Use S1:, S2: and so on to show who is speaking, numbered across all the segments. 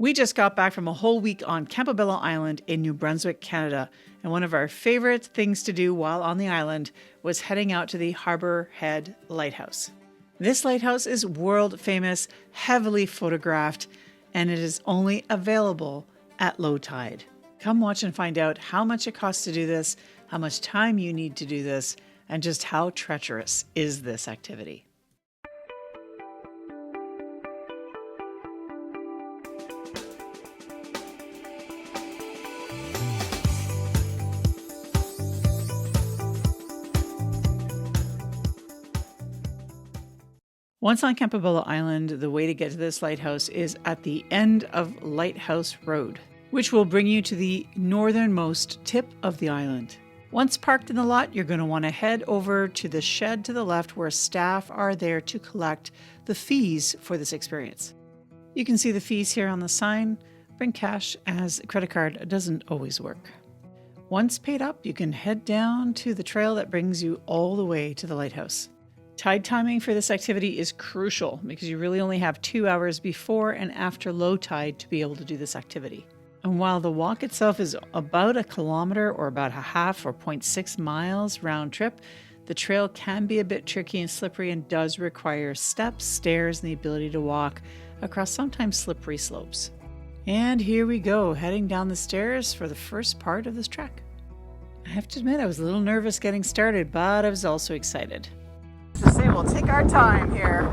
S1: We just got back from a whole week on Campobello Island in New Brunswick, Canada, and one of our favorite things to do while on the island was heading out to the Harbour Head Lighthouse. This lighthouse is world famous, heavily photographed, and it is only available at low tide. Come watch and find out how much it costs to do this, how much time you need to do this, and just how treacherous is this activity. Once on Campobello Island, the way to get to this lighthouse is at the end of Lighthouse Road, which will bring you to the northernmost tip of the island. Once parked in the lot, you're going to want to head over to the shed to the left where staff are there to collect the fees for this experience. You can see the fees here on the sign. Bring cash, as a credit card doesn't always work. Once paid up, you can head down to the trail that brings you all the way to the lighthouse. Tide timing for this activity is crucial because you really only have 2 hours before and after low tide to be able to do this activity. And while the walk itself is about 1 kilometer or about a half or 0.6 miles round trip, the trail can be a bit tricky and slippery and does require steps, stairs, and the ability to walk across sometimes slippery slopes. And here we go, heading down the stairs for the first part of this trek. I have to admit I was a little nervous getting started, but I was also excited. To say we'll take our time here.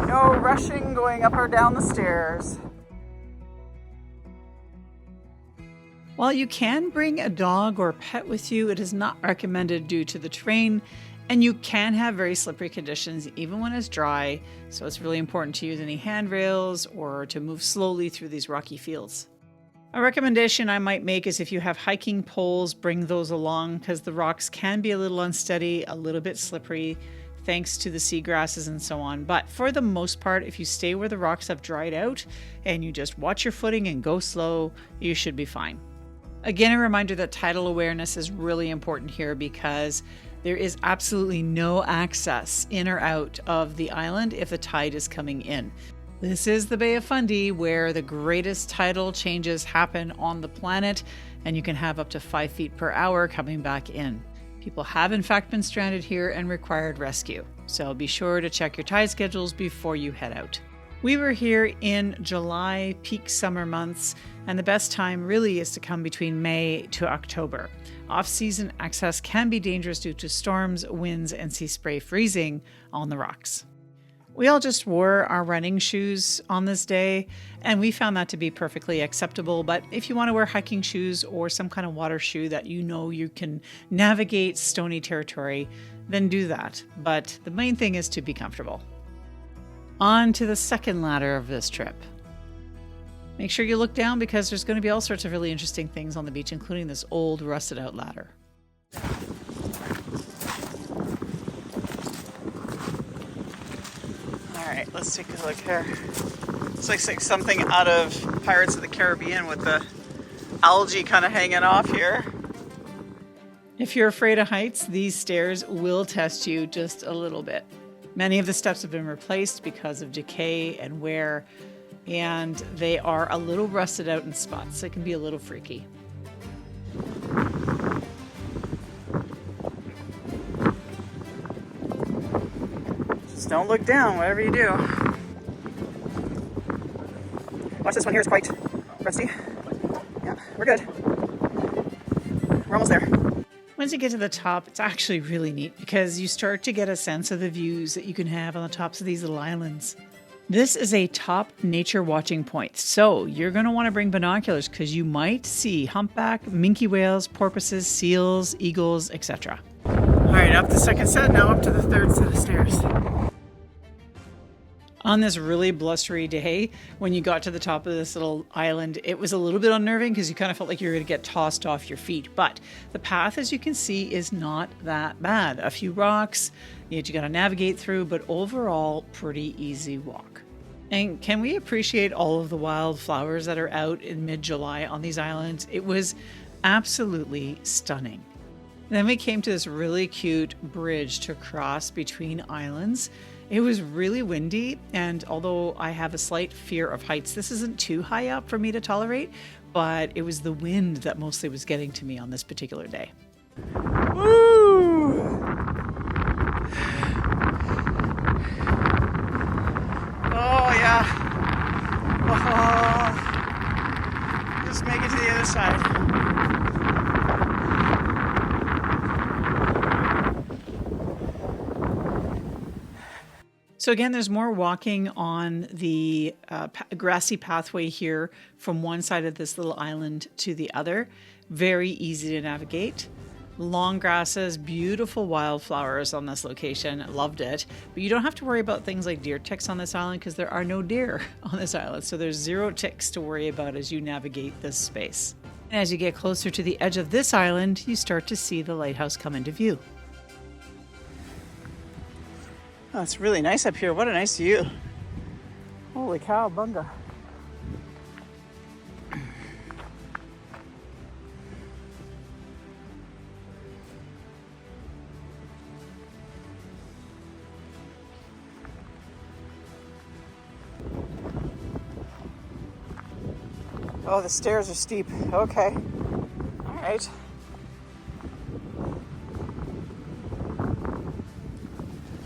S1: No rushing going up or down the stairs. While you can bring a dog or pet with you, it is not recommended due to the terrain, and you can have very slippery conditions even when it's dry, so it's really important to use any handrails or to move slowly through these rocky fields. A recommendation I might make is if you have hiking poles, bring those along because the rocks can be a little unsteady, a little bit slippery, thanks to the seagrasses and so on. But for the most part, if you stay where the rocks have dried out and you just watch your footing and go slow, you should be fine. Again, a reminder that tidal awareness is really important here because there is absolutely no access in or out of the island if the tide is coming in. This is the Bay of Fundy where the greatest tidal changes happen on the planet, and you can have up to 5 feet per hour coming back in. People have in fact been stranded here and required rescue, so be sure to check your tide schedules before you head out. We were here in July, peak summer months, and the best time really is to come between May to October. Off-season access can be dangerous due to storms, winds, and sea spray freezing on the rocks. We all just wore our running shoes on this day, and we found that to be perfectly acceptable. But if you want to wear hiking shoes or some kind of water shoe that you know you can navigate stony territory, then do that. But the main thing is to be comfortable. On to the second ladder of this trip. Make sure you look down because there's going to be all sorts of really interesting things on the beach, including this old rusted out ladder. Alright, let's take a look here. This looks like something out of Pirates of the Caribbean with the algae kind of hanging off here. If you're afraid of heights, these stairs will test you just a little bit. Many of the steps have been replaced because of decay and wear, and they are a little rusted out in spots, so it can be a little freaky. Just don't look down, whatever you do. Watch, this one here is quite rusty. Yeah, we're good. We're almost there. Once you get to the top, it's actually really neat because you start to get a sense of the views that you can have on the tops of these little islands. This is a top nature watching point, so you're going to want to bring binoculars because you might see humpback, minke whales, porpoises, seals, eagles, etc. All right, up the second set, now up to the third set of stairs. On this really blustery day, when you got to the top of this little island, it was a little bit unnerving because you kind of felt like you were going to get tossed off your feet. But the path, as you can see, is not that bad. A few rocks you got to navigate through, but overall, pretty easy walk. And can we appreciate all of the wildflowers that are out in mid-July on these islands? It was absolutely stunning. Then we came to this really cute bridge to cross between islands. It was really windy, and although I have a slight fear of heights, this isn't too high up for me to tolerate, but it was the wind that mostly was getting to me on this particular day. Woo! Oh yeah. Oh. Just make it to the other side. So again, there's more walking on the grassy pathway here from one side of this little island to the other. Very easy to navigate. Long grasses, beautiful wildflowers on this location. Loved it. But you don't have to worry about things like deer ticks on this island because there are no deer on this island. So there's 0 ticks to worry about as you navigate this space. And as you get closer to the edge of this island, you start to see the lighthouse come into view. Oh, it's really nice up here. What a nice view. Holy cow, bunga. Oh, the stairs are steep. Okay. All right.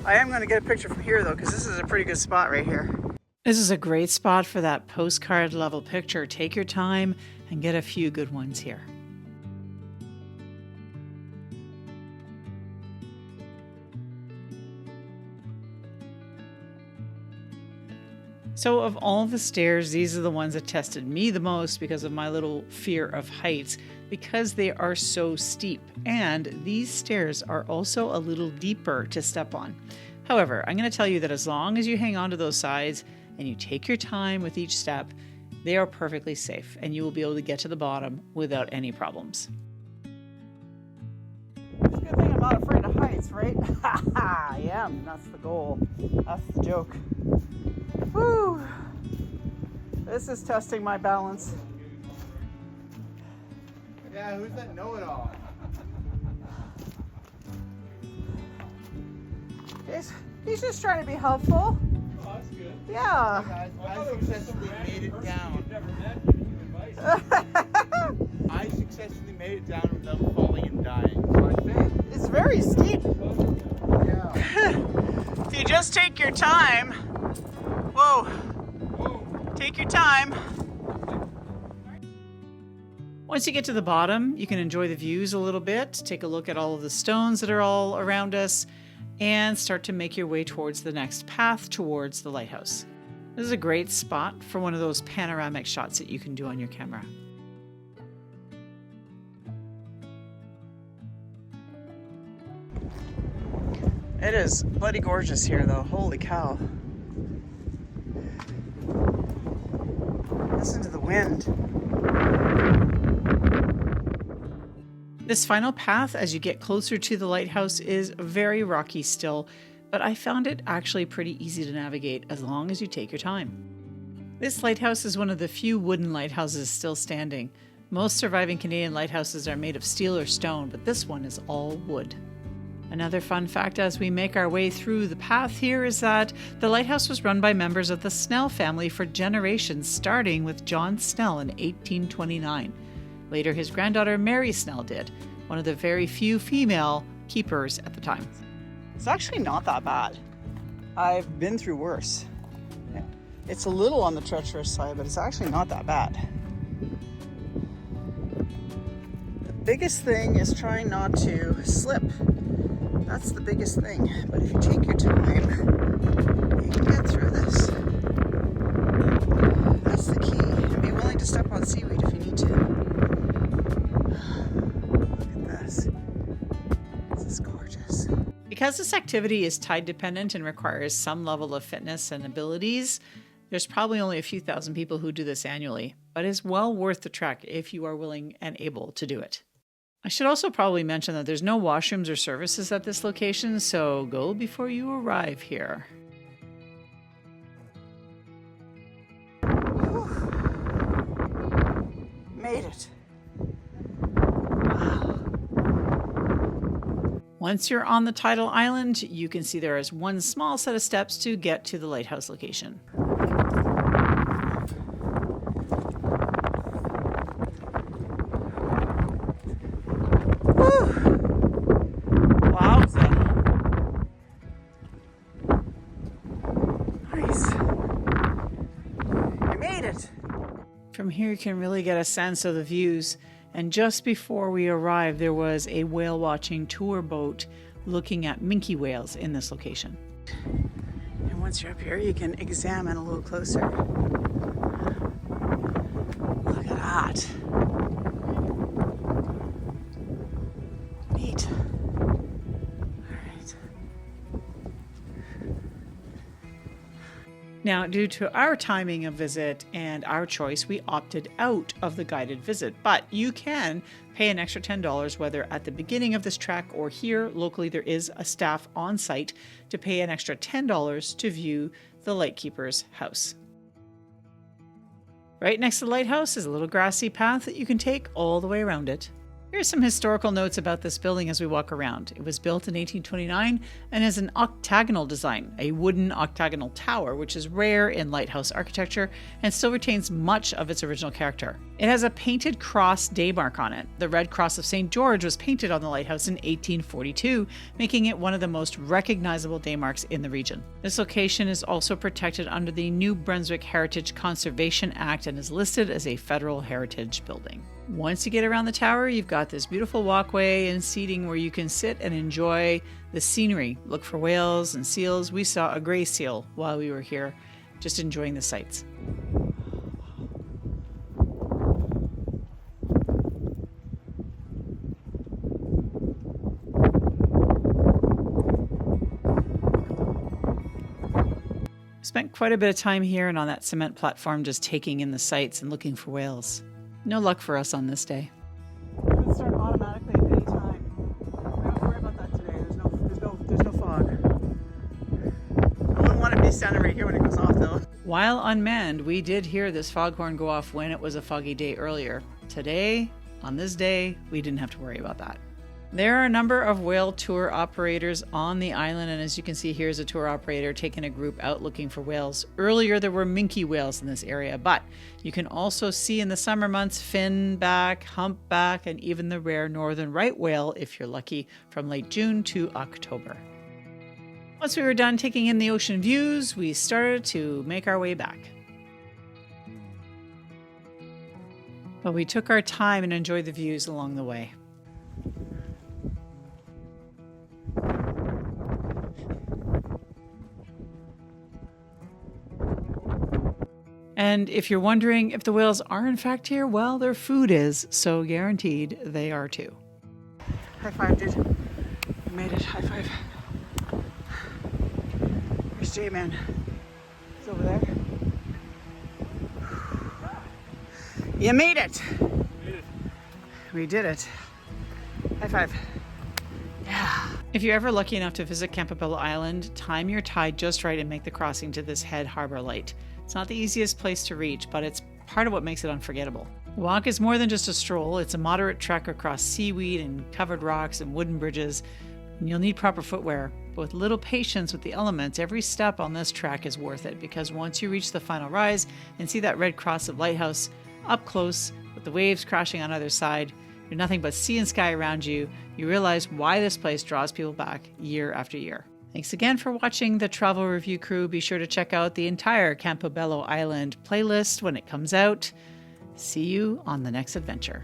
S1: I am going to get a picture from here though, because this is a pretty good spot right here. This is a great spot for that postcard level picture. Take your time and get a few good ones here. So of all the stairs, these are the ones that tested me the most because of my little fear of heights, because they are so steep. And these stairs are also a little deeper to step on. However, I'm going to tell you that as long as you hang on to those sides and you take your time with each step, they are perfectly safe and you will be able to get to the bottom without any problems. It's a good thing I'm not afraid of heights, right? I am. That's the goal. That's the joke. Woo! This is testing my balance.
S2: Yeah, who's that know-it-all?
S1: He's just trying to be helpful.
S3: Oh, that's good.
S1: Yeah.
S2: Hey guys, I successfully made it down. I successfully made it down without falling and dying.
S1: It's very steep.
S2: Yeah.
S1: If you just take your time. Whoa. Take your time. Once you get to the bottom, you can enjoy the views a little bit, take a look at all of the stones that are all around us, and start to make your way towards the next path towards the lighthouse. This is a great spot for one of those panoramic shots that you can do on your camera. It is bloody gorgeous here though, holy cow. Listen to the wind. This final path as you get closer to the lighthouse is very rocky still, but I found it actually pretty easy to navigate as long as you take your time. This lighthouse is one of the few wooden lighthouses still standing. Most surviving Canadian lighthouses are made of steel or stone, but this one is all wood. Another fun fact as we make our way through the path here is that the lighthouse was run by members of the Snell family for generations, starting with John Snell in 1829. Later, his granddaughter Mary Snell did, one of the very few female keepers at the time. It's actually not that bad. I've been through worse. It's a little on the treacherous side, but it's actually not that bad. The biggest thing is trying not to slip. That's the biggest thing. But if you take your time, you can get through this. That's the key. And be willing to step on seaweed if you need to. Look at this. This is gorgeous. Because this activity is tide dependent and requires some level of fitness and abilities, there's probably only a few thousand people who do this annually, but it's well worth the trek if you are willing and able to do it. I should also probably mention that there's no washrooms or services at this location, so go before you arrive here. Whew. Made it. Wow. Once you're on the tidal island, you can see there is one small set of steps to get to the lighthouse location. From here you can really get a sense of the views, and just before we arrived there was a whale watching tour boat looking at minke whales in this location. And once you're up here you can examine a little closer. Look at that. Neat. Now, due to our timing of visit and our choice, we opted out of the guided visit, but you can pay an extra $10 whether at the beginning of this trek or here locally there is a staff on site to pay an extra $10 to view the lightkeeper's house. Right next to the lighthouse is a little grassy path that you can take all the way around it. Here's some historical notes about this building as we walk around. It was built in 1829 and is an octagonal design, a wooden octagonal tower, which is rare in lighthouse architecture and still retains much of its original character. It has a painted cross daymark on it. The Red Cross of St. George was painted on the lighthouse in 1842, making it one of the most recognizable daymarks in the region. This location is also protected under the New Brunswick Heritage Conservation Act and is listed as a federal heritage building. Once you get around the tower, you've got this beautiful walkway and seating where you can sit and enjoy the scenery. Look for whales and seals. We saw a gray seal while we were here, just enjoying the sights. Spent quite a bit of time here and on that cement platform just taking in the sights and looking for whales. No luck for us on this day. It would start automatically at any time. We don't have to worry about that today. There's no fog. I wouldn't want to be standing right here when it goes off though. While unmanned, we did hear this foghorn go off when it was a foggy day earlier. Today, on this day, we didn't have to worry about that. There are a number of whale tour operators on the island, and as you can see, here's a tour operator taking a group out looking for whales. Earlier, there were minke whales in this area, but you can also see in the summer months finback, humpback, and even the rare northern right whale if you're lucky from late June to October. Once we were done taking in the ocean views, we started to make our way back. But we took our time and enjoyed the views along the way. And if you're wondering if the whales are in fact here, well, their food is, so guaranteed they are too. High five, dude. You made it. High five. Where's J-Man? He's over there. You made it! We did it. High five. Yeah. If you're ever lucky enough to visit Campobello Island, time your tide just right and make the crossing to this Head Harbour Light. It's not the easiest place to reach, but it's part of what makes it unforgettable. The walk is more than just a stroll. It's a moderate trek across seaweed and covered rocks and wooden bridges. And you'll need proper footwear. But with little patience with the elements, every step on this track is worth it, because once you reach the final rise and see that red cross of Lighthouse up close with the waves crashing on either side, there's nothing but sea and sky around you, you realize why this place draws people back year after year. Thanks again for watching the Travel Review Crew. Be sure to check out the entire Campobello Island playlist when it comes out. See you on the next adventure.